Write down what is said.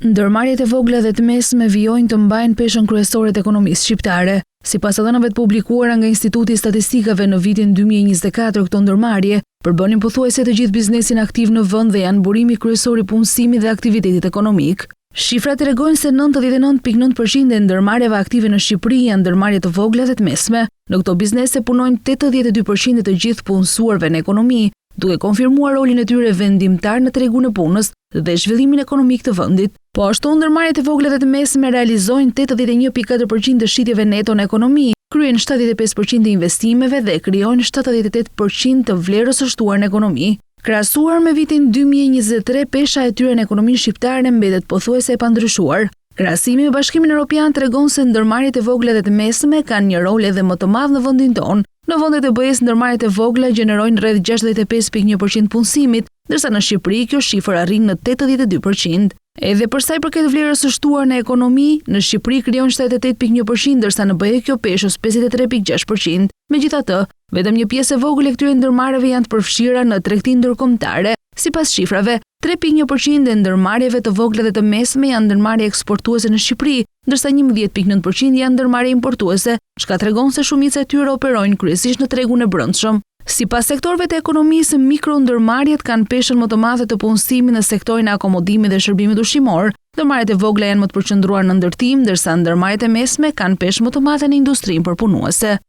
Ndërmarrjet e vogla dhe të mesme vijojnë të mbajnë peshën kryesore të ekonomisë shqiptare. Sipas dhënave të publikuara nga Instituti i Statistikave në vitin 2024, këto ndërmarrje përbënin pothuajse të gjithë biznesin aktiv në vend dhe janë burimi kryesor i punësimit dhe aktivitetit ekonomik. Shifrat tregojnë se 99.9% e ndërmarrjeve aktive në Shqipëri janë ndërmarrje të vogla dhe të mesme. Në këto biznese punojnë 82% të gjithë punësuarve në ekonomi, duke konfirmuar rolin e tyre vendimtar në tregun e punës dhe zhvillimin ekonomik të vendit. Po ashtu ndërmarrjet e vogla dhe të mesme realizojnë 81.4% të shitjeve neto në ekonomi, kryejnë 75% të investimeve dhe krijojnë 78% të vlerës së shtuar në ekonomi. Krahasuar me vitin 2023, pesha e tyre në ekonominë shqiptare mbetet pothuajse e pandryshuar. Krahasimi me Bashkimin Evropian tregon se ndërmarrjet e vogla dhe të mesme kanë një rol edhe më të madh në vendin tonë. Në vendet e BE-s ndërmarrjet e vogla gjenerojnë rreth 65.1% punësimit, ndërsa në Shqipëri kjo shifër arrin në 82%. Edhe për sa i përket vlerës së shtuar në ekonomi, në Shqipëri krijon 78.1%, ndërsa në BE kjo peshos 53.6%. Megjithatë, vetëm një pjesë e vogël e këtyre ndërmarrjeve janë të përfshira në tregtinë ndërkombëtare. Sipas shifrave, 3.1% e ndërmarrjeve të vogla dhe të mesme janë ndërmarrje eksportuese në Shqipëri, ndërsa 11.9% janë ndërmarrje importuese, çka tregon se shumica e tyre operojnë kryesisht në tregun e brendshëm. Sipas sektorëve të ekonomisë, mikro-ndërmarrjet kanë peshën më të madhe të punësimit në sektorin e akomodimit dhe shërbimit ushqimor. Ndërmarrjet e vogla janë më të përqendruar në ndërtim, ndërsa ndërmarrjet e mesme kanë peshë më të madhe në industrinë përpunuese.